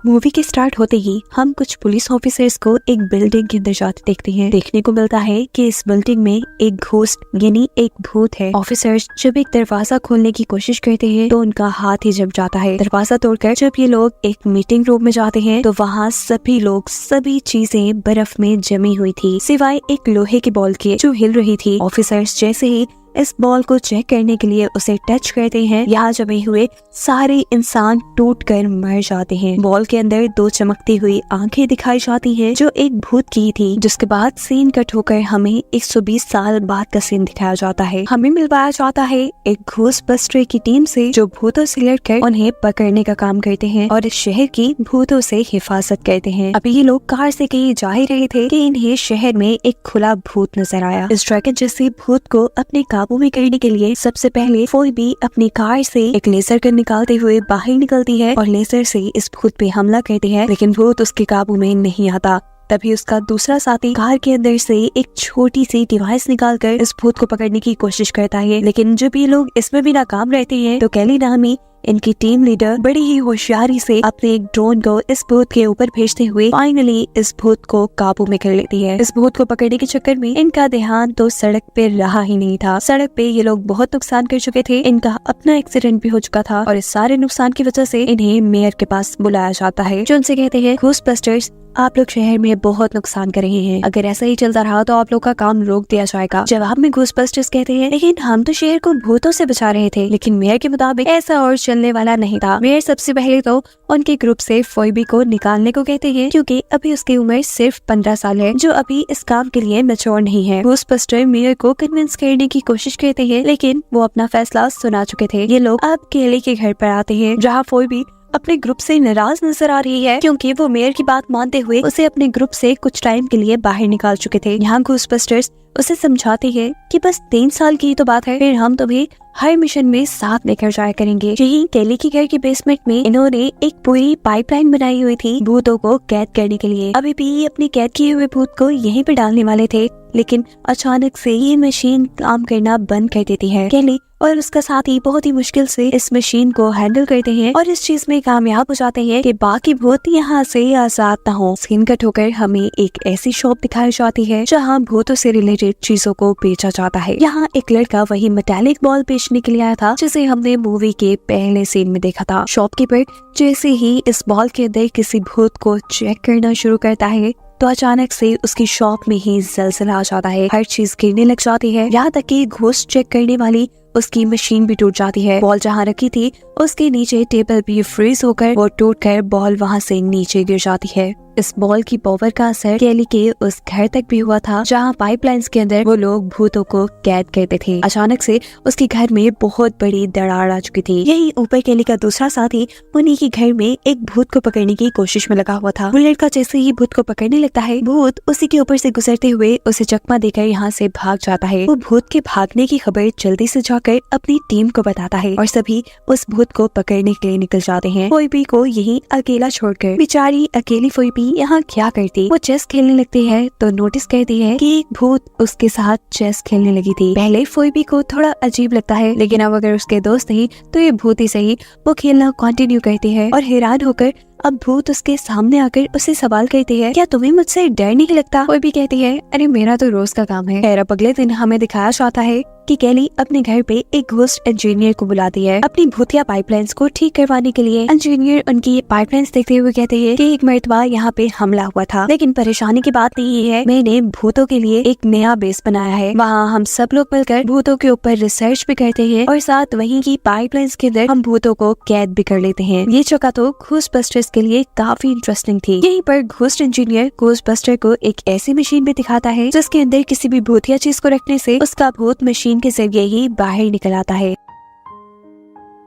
Movie के start होते ही हम कुछ पुलिस ऑफिसर्स को एक बिल्डिंग के अंदर जाते देखते हैं। देखने को मिलता है कि इस बिल्डिंग में एक घोस्ट यानी एक भूत है। ऑफिसर्स जब एक दरवाजा खोलने की कोशिश करते हैं तो उनका हाथ ही जम जाता है। दरवाजा तोड़कर जब ये लोग एक मीटिंग रूम में जाते हैं तो वहाँ सभी लोग सभी चीजें बर्फ में जमी हुई थी सिवाय एक लोहे की बॉल के जो हिल रही थी। ऑफिसर्स जैसे ही इस बॉल को चेक करने के लिए उसे टच करते हैं, यहाँ जमे हुए सारे इंसान टूटकर मर जाते हैं। बॉल के अंदर दो चमकती हुई आंखें दिखाई जाती हैं जो एक भूत की थी। जिसके बाद सीन कट होकर हमें 120 साल बाद का सीन दिखाया जाता है। हमें मिलवाया जाता है एक घोस्टबस्टर की टीम से जो भूतों से लड़कर उन्हें पकड़ने का काम करते हैं और इस शहर की भूतों से हिफाजत करते हैं। अभी ये लोग कार से कहीं जा ही रहे थे कि इन्हें शहर में एक खुला भूत नजर आया। इस ड्रैगन जैसे भूत को अपने काबू में करने के लिए सबसे पहले फोइबी अपनी कार से एक लेजर गन निकालते हुए बाहर निकलती है और लेजर से इस भूत पे हमला करती है, लेकिन भूत उसके काबू में नहीं आता। तभी उसका दूसरा साथी कार के अंदर से एक छोटी सी डिवाइस निकालकर इस भूत को पकड़ने की कोशिश करता है, लेकिन जब ये लोग इसमें भी नाकाम रहते हैं तो कैली नामी इनकी टीम लीडर बड़ी ही होशियारी से अपने एक ड्रोन को इस भूत के ऊपर भेजते हुए फाइनली इस भूत को काबू में कर लेती है। इस भूत को पकड़ने के चक्कर में इनका ध्यान तो सड़क पे रहा ही नहीं था। सड़क पे ये लोग बहुत नुकसान कर चुके थे, इनका अपना एक्सीडेंट भी हो चुका था और इस सारे नुकसान की वजह से इन्हें मेयर के पास बुलाया जाता है जो उनसे कहते हैं घोस्टबस्टर्स आप लोग शहर में बहुत नुकसान कर रहे हैं, अगर ऐसा ही चलता रहा तो आप लोग का काम रोक दिया जाएगा। जवाब में घोस्टबस्टर्स कहते हैं लेकिन हम तो शहर को भूतों से बचा रहे थे। लेकिन मेयर के मुताबिक ऐसा और चलने वाला नहीं था। मेयर सबसे पहले तो उनके ग्रुप से फोइबी को निकालने को कहते हैं क्योंकि अभी उसकी उम्र सिर्फ 15 साल है जो अभी इस काम के लिए मैच्योर नहीं है। घोस्टबस्टर मेयर को कन्विंस करने की कोशिश करते हैं लेकिन वो अपना फैसला सुना चुके थे। ये लोग अब केली के घर पर आते हैं जहाँ फोइबी अपने ग्रुप से नाराज नजर आ रही है क्योंकि वो मेयर की बात मानते हुए उसे अपने ग्रुप से कुछ टाइम के लिए बाहर निकाल चुके थे। यहाँ घोस्टबस्टर्स उसे समझाते हैं कि बस 3 साल की तो बात है, फिर हम तुम्हें हर मिशन में साथ लेकर जाया करेंगे। यही केली के घर के बेसमेंट में इन्होंने एक पूरी पाइपलाइन बनाई हुई थी भूतों को कैद करने के लिए। अभी भी अपने कैद किए हुए भूत को यहीं पे डालने वाले थे, लेकिन अचानक से ये मशीन काम करना बंद कर देती है। केली और उसका साथी बहुत ही मुश्किल से इस मशीन को हैंडल करते हैं और इस चीज में कामयाब हो जाते हैं कि बाकी भूत यहाँ से आजाद न हो। सीन कट होकर हमें एक ऐसी शॉप दिखाई जाती है जहाँ भूतों से रिलेटेड चीजों को बेचा जाता है। यहाँ एक लड़का वही मेटालिक बॉल बेचने के लिए आया था जिसे हमने मूवी के पहले सीन में देखा था। शॉपकीपर जैसे ही इस बॉल के अंदर किसी भूत को चेक करना शुरू करता है तो अचानक से उसकी शॉप में ही जलजला आ जाता है। हर चीज गिरने लग जाती है, यहाँ तक कि घोस्ट चेक करने वाली उसकी मशीन भी टूट जाती है। बॉल जहाँ रखी थी उसके नीचे टेबल भी फ्रीज होकर वो टूटकर बॉल वहाँ से नीचे गिर जाती है। इस बॉल की पावर का असर केली के उस घर तक भी हुआ था जहाँ पाइपलाइंस के अंदर वो लोग भूतों को कैद करते थे। अचानक से उसके घर में बहुत बड़ी दरार आ चुकी थी। यही ऊपर केली का दूसरा साथी उन्हीं के घर में एक भूत को पकड़ने की कोशिश में लगा हुआ था। वो लड़का जैसे ही भूत को पकड़ने लगता है भूत उसी के ऊपर से गुजरते हुए उसे चकमा देकर यहाँ से भाग जाता है। वो भूत के भागने की खबर जल्दी से जाकर अपनी टीम को बताता है और सभी उस भूत को पकड़ने के लिए निकल जाते हैं। फोइबी को यही अकेला छोड़कर बेचारी अकेली फोइबी यहाँ क्या करती। वो चेस खेलने लगती है तो नोटिस करती है कि एक भूत उसके साथ चेस खेलने लगी थी। पहले फोइबी को थोड़ा अजीब लगता है लेकिन अब अगर उसके दोस्त नहीं तो ये भूत ही सही, वो खेलना कंटिन्यू करती है और हैरान होकर अब भूत उसके सामने आकर उसे सवाल करती है क्या तुम्हें मुझसे डर नहीं लगता। कोई भी कहती है अरे मेरा तो रोज का काम है। खैर अब अगले दिन हमें दिखाया जाता है कि केली अपने घर पे एक घोस्ट इंजीनियर को बुलाती है अपनी भूतिया पाइपलाइंस को ठीक करवाने के लिए। इंजीनियर उनकी पाइपलाइंस देखते हुए कहते हैं कि एक मर्तबा यहाँ पे हमला हुआ था, लेकिन परेशानी की बात नहीं है, मैंने भूतों के लिए एक नया बेस बनाया है। वहाँ हम सब लोग मिलकर भूतों के ऊपर रिसर्च भी करते हैं और साथ वहीं की पाइपलाइंस के अंदर हम भूतों को कैद भी कर लेते हैं। ये जगह तो घोस्टबस्टर्स के लिए काफी इंटरेस्टिंग थी। यहीं पर घोस्ट इंजीनियर घोस्टबस्टर को एक ऐसी मशीन भी दिखाता है जिसके अंदर किसी भी भूतिया चीज को रखने से उसका भूत मशीन के जरिए ही बाहर निकल आता है।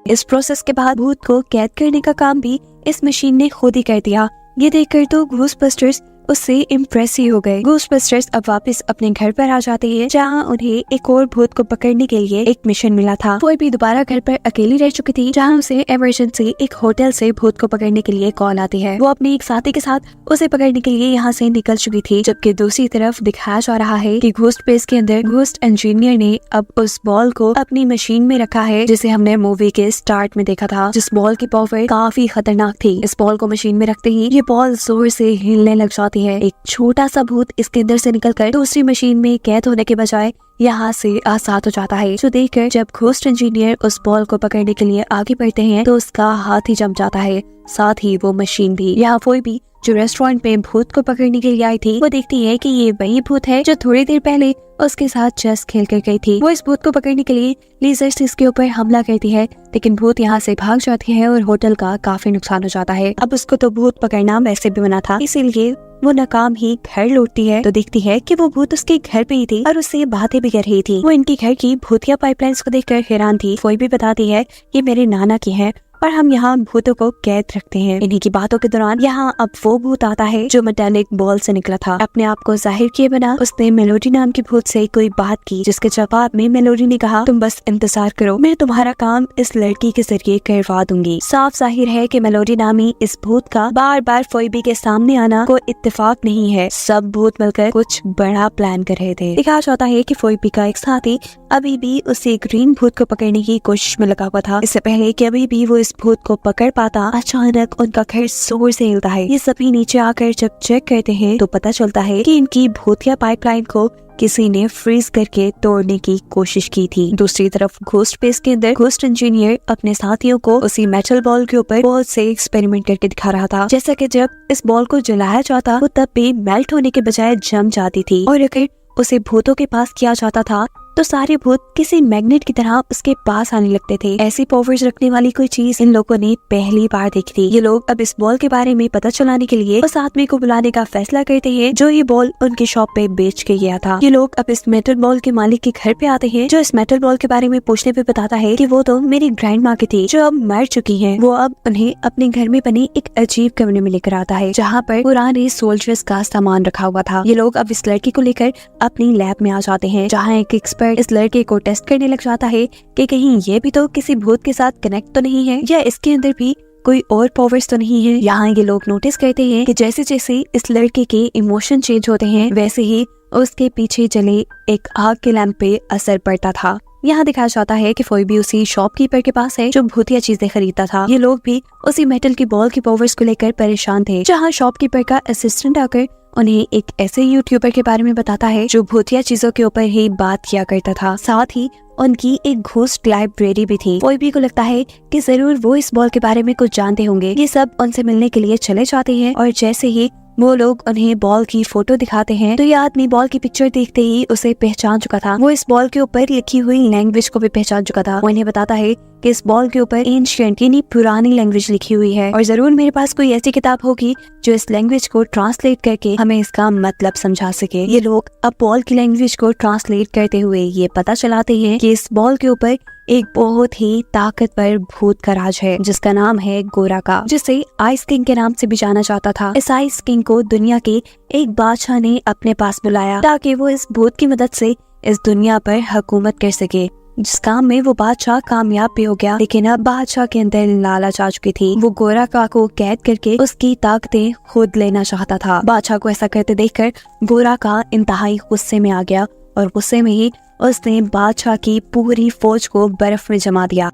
इस प्रोसेस के बाद भूत को कैद करने का काम भी इस मशीन ने खुद ही कर दिया। ये देखकर तो घोस्टबस्टर्स उससे इम्प्रेस ही हो गए। घोस्टबस्टर्स अब वापस अपने घर पर आ जाते हैं, जहाँ उन्हें एक और भूत को पकड़ने के लिए एक मिशन मिला था। वो भी दोबारा घर पर अकेली रह चुकी थी, जहाँ उसे इमरजेंसी एक होटल से भूत को पकड़ने के लिए कॉल आती है। वो अपने एक साथी के साथ उसे पकड़ने के लिए यहाँ से निकल चुकी थी, जबकि दूसरी तरफ दिखाया जा रहा है कि घोस्ट प्लेस के अंदर घोस्ट इंजीनियर ने अब उस बॉल को अपनी मशीन में रखा है, जिसे हमने मूवी के स्टार्ट में देखा था, जिस बॉल की पावर काफी खतरनाक थी। इस बॉल को मशीन में रखते ही ये बॉल जोर से हिलने लग जाती है। एक छोटा सा भूत इसके अंदर से निकलकर दूसरी मशीन में कैद होने के बजाय यहाँ से आजाद हो जाता है, जो देखकर जब घोस्ट इंजीनियर उस बॉल को पकड़ने के लिए आगे बढ़ते हैं तो उसका हाथ ही जम जाता है, साथ ही वो मशीन भी। यहाँ फोई भी जो रेस्टोरेंट में भूत को पकड़ने के लिए आई थी, वो देखती है कि ये वही भूत है जो थोड़ी देर पहले उसके साथ चेस खेल कर गई थी। वो इस भूत को पकड़ने के लिए लेजर से इसके ऊपर हमला करती है, लेकिन भूत यहाँ से भाग जाती है और होटल का काफी नुकसान हो जाता है। अब उसको तो भूत पकड़ना वैसे भी मना था, इसीलिए वो नाकाम ही घर लौटती है तो देखती है कि वो भूत उसके घर पे ही थी और उससे बातें भी कर रही थी। वो इनके घर की भूतिया पाइपलाइंस को देखकर हैरान थी। कोई भी बताती है ये मेरे नाना की है और हम यहाँ भूतों को कैद रखते हैं। इन्हीं की बातों के दौरान यहाँ अब वो भूत आता है जो मेटालिक बॉल से निकला था। अपने आप को जाहिर किए बिना उसने मेलोडी नाम की भूत से कोई बात की, जिसके जवाब में मेलोडी ने कहा, तुम बस इंतजार करो, मैं तुम्हारा काम इस लड़की के जरिए करवा दूंगी। साफ जाहिर है कि मेलोडी नामी इस भूत का बार बार फोइबी के सामने आना कोई इत्तेफाक नहीं है। सब भूत मिलकर कुछ बड़ा प्लान कर रहे थे। दिखाया जाता है कि फोइबी का एक साथी अभी भी उसे ग्रीन भूत को पकड़ने की कोशिश में लगा हुआ था। इससे पहले कि अभी भी वो इस भूत को पकड़ पाता, अचानक उनका घर जोर से हिलता है। ये सभी नीचे आकर जब चेक करते हैं तो पता चलता है कि इनकी भूतिया पाइपलाइन को किसी ने फ्रीज करके तोड़ने की कोशिश की थी। दूसरी तरफ घोस्ट प्लेस के अंदर घोस्ट इंजीनियर अपने साथियों को उसी मेटल बॉल के ऊपर बहुत से एक्सपेरिमेंट करके दिखा रहा था। जैसा कि जब इस बॉल को जलाया जाता वो तब भी मेल्ट होने के बजाय जम जाती थी, और अगर उसे भूतों के पास किया जाता था तो सारे भूत किसी मैग्नेट की तरह उसके पास आने लगते थे। ऐसी पावर्स रखने वाली कोई चीज इन लोगों ने पहली बार देखी थी। ये लोग अब इस बॉल के बारे में पता चलाने के लिए उस आदमी को बुलाने का फैसला करते हैं जो ये बॉल उनकी शॉप पे बेच के गया था। ये लोग अब इस मेटल बॉल के मालिक के घर पे आते हैं, जो इस मेटल बॉल के बारे में पूछने पे बताता है कि वो तो मेरी ग्रैंड माँ की थी जो अब मर चुकी है। वो अब उन्हें अपने घर में बने एक अजीब कमरे में लेकर आता है, जहाँ पर पुराने सोल्जर्स का सामान रखा हुआ था। ये लोग अब इस लड़की को लेकर अपनी लैब में आ जाते हैं, जहाँ एक एक्सपर्ट इस लड़के को टेस्ट करने लग जाता है कि कहीं ये भी तो किसी भूत के साथ कनेक्ट तो नहीं है, या इसके अंदर भी कोई और पावर्स तो नहीं है। यहाँ ये लोग नोटिस करते हैं कि जैसे जैसे इस लड़के के इमोशन चेंज होते हैं, वैसे ही उसके पीछे चले एक आग के लैंप पे असर पड़ता था। यहाँ दिखाया जाता है कि फोई भी उसी शॉपकीपर के पास है जो भूतिया चीजें खरीदता था। ये लोग भी उसी मेटल की बॉल की पावर्स को लेकर परेशान थे, जहाँ शॉपकीपर का असिस्टेंट आकर उन्हें एक ऐसे यूट्यूबर के बारे में बताता है जो भूतिया चीजों के ऊपर ही बात किया करता था। साथ ही उनकी एक घोस्ट लाइब्रेरी भी थी। कोई भी को लगता है कि जरूर वो इस बॉल के बारे में कुछ जानते होंगे। ये सब उनसे मिलने के लिए चले जाते हैं, और जैसे ही वो लोग उन्हें बॉल की फोटो दिखाते हैं तो ये आदमी बॉल की पिक्चर देखते ही उसे पहचान चुका था। वो इस बॉल के ऊपर लिखी हुई लैंग्वेज को भी पहचान चुका था। वो इन्हें बताता है कि इस बॉल के ऊपर एंशिएंट यानी पुरानी लैंग्वेज लिखी हुई है, और जरूर मेरे पास कोई ऐसी किताब होगी जो इस लैंग्वेज को ट्रांसलेट करके हमें इसका मतलब समझा सके। ये लोग अब बॉल की लैंग्वेज को ट्रांसलेट करते हुए ये पता चलाते हैं कि इस बॉल के ऊपर एक बहुत ही ताकतवर भूत का राज है, जिसका नाम है गोराका, जिसे आइस किंग के नाम से भी जाना जाता था। इस आइस किंग को दुनिया के एक बादशाह ने अपने पास बुलाया ताकि वो इस भूत की मदद से इस दुनिया पर हुकूमत कर सके। जिस काम में वो बादशाह कामयाब भी हो गया, लेकिन अब बादशाह के अंदर लालच आ चुकी थी। वो गोराका को कैद करके उसकी ताकतें खुद लेना चाहता था। बादशाह को ऐसा करते देखकर गोराका इंतहाई गुस्से में आ गया, और गुस्से में ही उसने बादशाह की पूरी फौज को बर्फ में जमा दिया।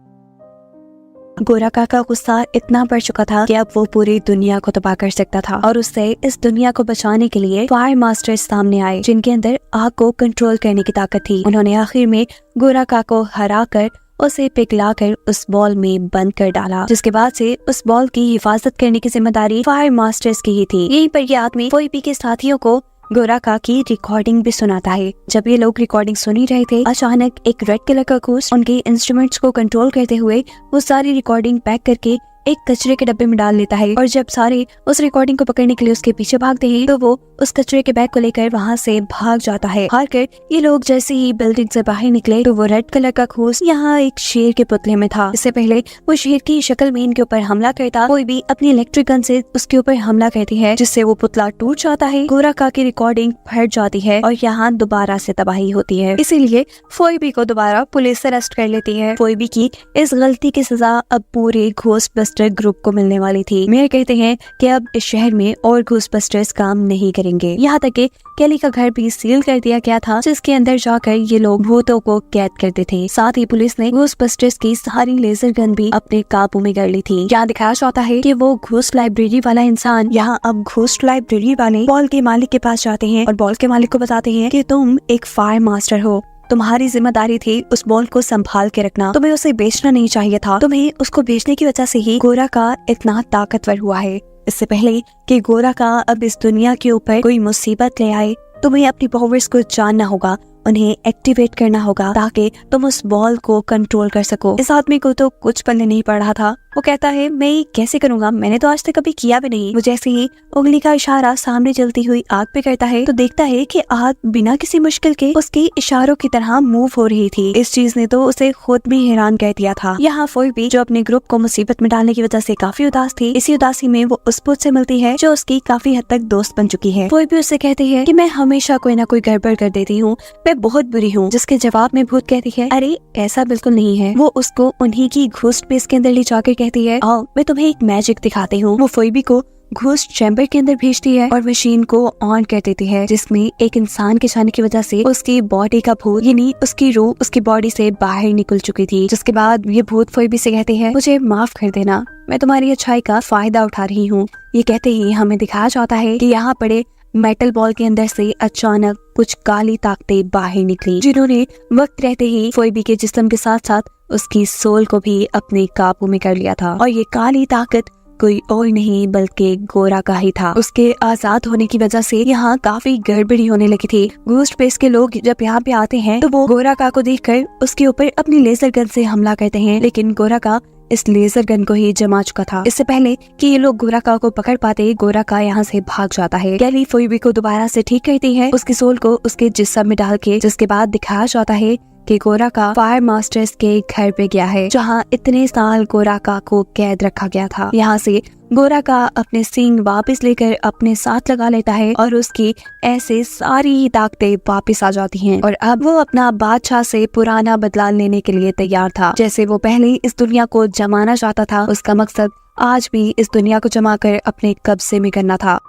गोराका का गुस्सा इतना बढ़ चुका था कि अब वो पूरी दुनिया को तबाह कर सकता था, और उससे इस दुनिया को बचाने के लिए फायर मास्टर्स सामने आए, जिनके अंदर आग को कंट्रोल करने की ताकत थी। उन्होंने आखिर में गोराका को हराकर उसे पिघलाकर उस बॉल में बंद कर डाला, जिसके बाद से उस बॉल की हिफाजत करने की जिम्मेदारी फायर मास्टर्स की ही थी। यहीं पर ये आदमी फोइबी के साथियों को गोराका की रिकॉर्डिंग भी सुनाता है। जब ये लोग रिकॉर्डिंग सुन ही रहे थे, अचानक एक रेड कलर का घोस्ट उनके इंस्ट्रूमेंट्स को कंट्रोल करते हुए वो सारी रिकॉर्डिंग पैक करके एक कचरे के डब्बे में डाल लेता है और जब सारे उस रिकॉर्डिंग को पकड़ने के लिए उसके पीछे भागते हैं तो वो उस कचरे के बैग को लेकर वहाँ से भाग जाता है। हार कर ये लोग जैसे ही बिल्डिंग से बाहर निकले तो वो रेड कलर का घोस्ट यहाँ एक शेर के पुतले में था। इससे पहले वो शेर की शक्ल में इनके ऊपर हमला करता, कोई भी अपनी इलेक्ट्रिक गन से उसके ऊपर हमला करती है जिससे वो पुतला टूट जाता है। गोराका की रिकॉर्डिंग फट जाती है और यहाँ दोबारा से तबाही होती है। इसीलिए फोइबी को दोबारा पुलिस अरेस्ट कर लेती है। फोइबी की इस गलती की सजा अब पूरे घोस्टबस्टर ग्रुप को मिलने वाली थी। मेयर कहते हैं कि अब इस शहर में और घोस्टबस्टर्स काम नहीं करेंगे। यहाँ तक कि केली का घर भी सील कर दिया गया था जिसके अंदर जाकर ये लोग भूतों को कैद करते थे। साथ ही पुलिस ने घोस्टबस्टर्स की सारी लेजर गन भी अपने काबू में कर ली थी। यहाँ दिखाया जाता है कि वो घोस्ट लाइब्रेरी वाला इंसान यहाँ अब घोस्ट लाइब्रेरी वाले बॉल के मालिक के पास जाते हैं और बॉल के मालिक को बताते हैं कि तुम एक फायर मास्टर हो, तुम्हारी जिम्मेदारी थी उस बॉल को संभाल के रखना, तुम्हें उसे बेचना नहीं चाहिए था। तुम्हें उसको बेचने की वजह से ही गोराका इतना ताकतवर हुआ है। इससे पहले कि गोराका अब इस दुनिया के ऊपर कोई मुसीबत ले आए तुम्हें अपनी पावर्स को जानना होगा, उन्हें एक्टिवेट करना होगा ताकि तुम उस बॉल को कंट्रोल कर सको। इस आदमी को तो कुछ पल्ले नहीं पड़ रहा था। वो कहता है मैं ये कैसे करूंगा, मैंने तो आज तक कभी किया भी नहीं। वो जैसे ही उंगली का इशारा सामने जलती हुई आग पे करता है तो देखता है कि आग बिना किसी मुश्किल के उसके इशारों की तरह मूव हो रही थी। इस चीज ने तो उसे खुद भी हैरान कर दिया था। यहाँ फोइबी जो अपने ग्रुप को मुसीबत में डालने की वजह से काफी उदास थी, इसी उदासी में वो उस भूत से मिलती है जो उसकी काफी हद तक दोस्त बन चुकी है। फोइबी उससे कहती है कि मैं हमेशा कोई ना कोई गड़बड़ कर देती हूँ, मैं बहुत बुरी हूँ। जिसके जवाब में भूत कहती है अरे ऐसा बिल्कुल नहीं है। वो उसको उन्हीं की घोस्ट बेस के अंदर ले जाकर कहती है आओ मैं तुम्हें एक मैजिक दिखाती हूँ। वो फोइबी को घोस्ट चैम्बर के अंदर भेजती है और मशीन को ऑन कर देती है जिसमें एक इंसान के जाने की वजह से उसकी बॉडी का भूत यानी उसकी रूह उसकी बॉडी से बाहर निकल चुकी थी। जिसके बाद ये भूत फोइबी से कहते हैं मुझे माफ कर देना, मैं तुम्हारी अच्छाई का फायदा उठा रही हूँ। ये कहते ही हमें दिखाया जाता है कि यहाँ पड़े मेटल बॉल के अंदर से अचानक कुछ काली ताकतें बाहर निकली जिन्होंने वक्त रहते ही फोइबी के जिस्म के साथ साथ उसकी सोल को भी अपने काबू में कर लिया था। और ये काली ताकत कोई और नहीं बल्कि गोराका ही था। उसके आजाद होने की वजह से यहाँ काफी गड़बड़ी होने लगी थी। घोस्ट बेस के लोग जब यहाँ पे आते हैं तो वो गोराका को देखकर उसके ऊपर अपनी लेजर गन से हमला करते हैं, लेकिन गोराका इस लेजर गन को ही जमा चुका था। इससे पहले कि ये लोग गोराका को पकड़ पाते गोराका यहाँ से भाग जाता है। केली फोइबी को दोबारा से ठीक करती है उसकी सोल को उसके जिस्म में डाल के, जिसके बाद दिखाया जाता है कि गोराका फायर मास्टर्स के घर पे गया है जहाँ इतने साल गोराका को कैद रखा गया था। यहाँ से गोराका अपने सींग वापस लेकर अपने साथ लगा लेता है और उसकी ऐसे सारी ताकतें वापस आ जाती हैं और अब वो अपना बादशाह से पुराना बदला लेने के लिए तैयार था। जैसे वो पहले इस दुनिया को जमाना चाहता था, उसका मकसद आज भी इस दुनिया को जमा कर अपने कब्जे में करना था।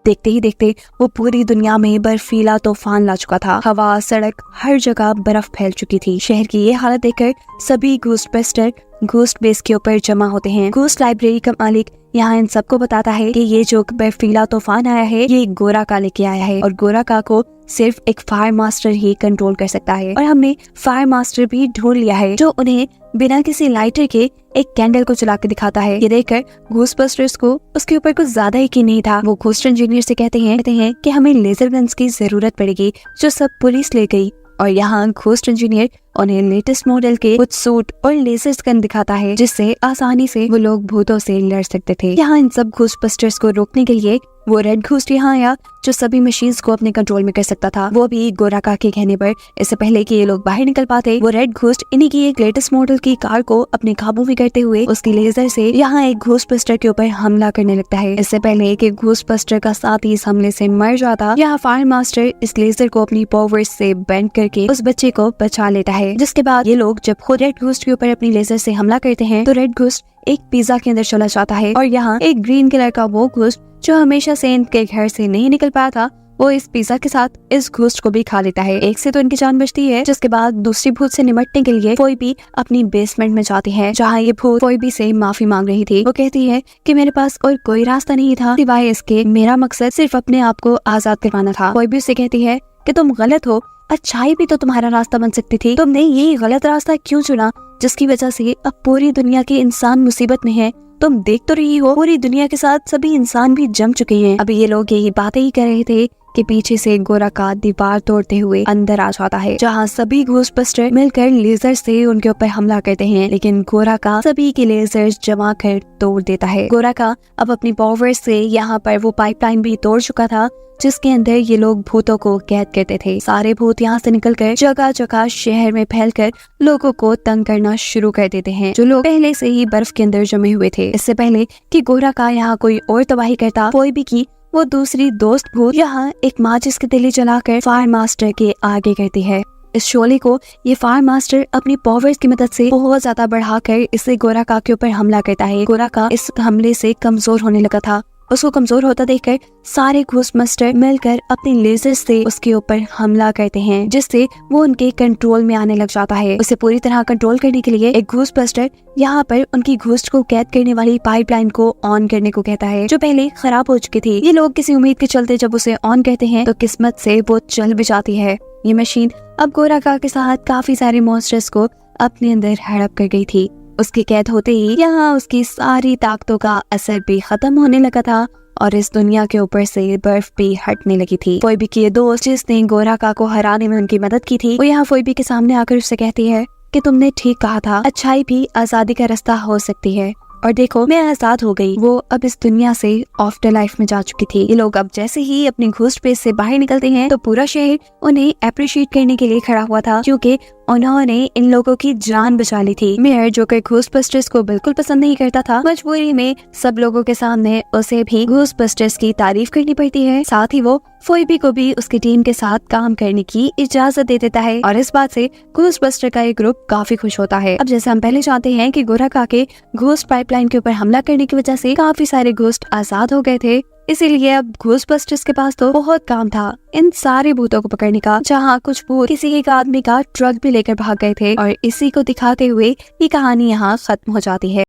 देखते ही देखते वो पूरी दुनिया में बर्फीला तूफान ला चुका था। हवा, सड़क, हर जगह बर्फ फैल चुकी थी। शहर की ये हालत देखकर सभी घोस्टबस्टर घोस्ट बेस के ऊपर जमा होते हैं। घोस्ट लाइब्रेरी का मालिक यहाँ इन सबको बताता है कि ये जो बर्फीला तूफान आया है ये गोराका लेके आया है और गोराका को सिर्फ एक फायर मास्टर ही कंट्रोल कर सकता है। और हमने फायर मास्टर भी ढूंढ लिया है जो उन्हें बिना किसी लाइटर के एक कैंडल को चला के दिखाता है। ये देखकर घोस्टबस्टर्स को उसके ऊपर कुछ ज्यादा यकीन नहीं था। वो घोस्ट इंजीनियर से कहते हैं कि हमें लेजर गन्स की जरूरत पड़ेगी जो सब पुलिस ले गई। और यहाँ घोस्ट इंजीनियर उन्हें लेटेस्ट मॉडल के कुछ सूट और लेजर गन दिखाता है जिससे आसानी से वो लोग भूतों से लड़ सकते थे। यहाँ इन सब घोस्टबस्टर्स को रोकने के लिए वो रेड घोस्ट यहाँ आया जो सभी मशीन्स को अपने कंट्रोल में कर सकता था, वो भी गोराका के कहने पर। इससे पहले कि ये लोग बाहर निकल पाते वो रेड घोस्ट इन्हीं की एक लेटेस्ट मॉडल की कार को अपने काबू में करते हुए उसकी लेजर से यहाँ एक घोस्टबस्टर के ऊपर हमला करने लगता है। इससे पहले कि घोस्टबस्टर का साथी इस हमले से मर जाता, यहाँ फायर मास्टर इस लेजर को अपनी पावर्स से बेंड करके उस बच्चे को बचा लेता है। जिसके बाद ये लोग जब खुद रेड घोस्ट के ऊपर अपनी लेजर से हमला करते हैं तो रेड घोस्ट एक पिज्जा के अंदर चला जाता है और यहाँ एक ग्रीन कलर का वो घोस्ट जो हमेशा से इनके घर से नहीं निकल पाया था वो इस पिज्जा के साथ इस घोस्ट को भी खा लेता है। एक से तो इनकी जान बचती है। जिसके बाद दूसरी भूत से निपटने के लिए फोइबी अपनी बेसमेंट में जाती है जहाँ ये भूत फोइबी से माफी मांग रही थी। वो कहती है कि मेरे पास और कोई रास्ता नहीं था सिवाय इसके, मेरा मकसद सिर्फ अपने आप को आजाद करवाना था। फोइबी उससे कहती है कि तुम गलत हो, अच्छाई भी तो तुम्हारा रास्ता बन सकती थी, तुमने ये गलत रास्ता क्यों चुना जिसकी वजह से अब पूरी दुनिया के इंसान मुसीबत में है। तुम देख तो रही हो पूरी दुनिया के साथ सभी इंसान भी जम चुके हैं। अभी ये लोग यही बातें ही कर रहे थे कि पीछे से गोरा का दीवार तोड़ते हुए अंदर आ जाता है, जहाँ सभी घोस्टबस्टर मिलकर लेजर से उनके ऊपर हमला करते हैं, लेकिन गोरा का सभी के लेजर जमा कर तोड़ देता है। गोरा का अब अपनी पावर से यहाँ पर वो पाइपलाइन भी तोड़ चुका था जिसके अंदर ये लोग भूतों को कैद करते थे। सारे भूत यहाँ से निकलकर जगह जगह शहर में फैलकर लोगों को तंग करना शुरू कर देते हैं, जो लोग पहले से ही बर्फ के अंदर जमे हुए थे। इससे पहले कि गोरा का यहाँ कोई और तबाही करता कोई भी की, वो दूसरी दोस्त भूत यहाँ एक माचिस की तिली जलाकर फायर मास्टर के आगे करती है। इस शोले को ये फायर मास्टर अपनी पावर्स की मदद से बहुत ज्यादा बढ़ाकर इसे गोरा का के ऊपर हमला करता है। गोरा का इस हमले से कमजोर होने लगा था। उसको कमजोर होता देखकर सारे घोस्टबस्टर मिलकर अपने लेजर से उसके ऊपर हमला करते हैं, जिससे वो उनके कंट्रोल में आने लग जाता है। उसे पूरी तरह कंट्रोल करने के लिए एक घोस्टबस्टर यहाँ पर उनकी घोस्ट को कैद करने वाली पाइपलाइन को ऑन करने को कहता है, जो पहले खराब हो चुकी थी। ये लोग किसी उम्मीद के चलते जब उसे ऑन करते हैं तो किस्मत से वो चल भी जाती है। ये मशीन अब गोरा का के साथ काफी सारे मॉन्स्टर्स को अपने अंदर हड़प कर गई थी। उसके कैद होते ही यहाँ उसकी सारी ताकतों का असर भी खत्म होने लगा था और इस दुनिया के ऊपर से बर्फ भी हटने लगी थी। फोइबी की ये दोस्त जिसने गोरा का को हराने में उनकी मदद की थी, वो यहाँ फोइबी के सामने आकर उससे कहती है कि तुमने ठीक कहा था, अच्छाई भी आजादी का रास्ता हो सकती है। और देखो मैं आजाद हो गई। वो अब इस दुनिया से आफ्टर लाइफ में जा चुकी थी। ये लोग अब जैसे ही अपनी घोस्ट प्लेस से बाहर निकलते हैं तो पूरा शहर उन्हें अप्रिशिएट करने के लिए खड़ा हुआ था, क्योंकि उन्होंने इन लोगों की जान बचा ली थी। मेयर जो कि घोस्टबस्टर्स को बिल्कुल पसंद नहीं करता था, मजबूरी में सब लोगों के सामने उसे भी घोस्टबस्टर्स की तारीफ करनी पड़ती है। साथ ही वो फोइबी को भी उसकी टीम के साथ काम करने की इजाजत दे देता है और इस बात से घोस्टबस्टर का एक ग्रुप काफी खुश होता है। अब जैसे हम पहले जानते हैं कि गोरा का के घोस्ट पाइपलाइन के ऊपर हमला करने की वजह से काफी सारे घोस्ट आजाद हो गए थे, इसीलिए अब घोस्टबस्टर्स के पास तो बहुत काम था इन सारे भूतों को पकड़ने का, जहाँ कुछ भूत किसी एक आदमी का ट्रक भी लेकर भाग गए थे। और इसी को दिखाते हुए ये कहानी यहाँ खत्म हो जाती है।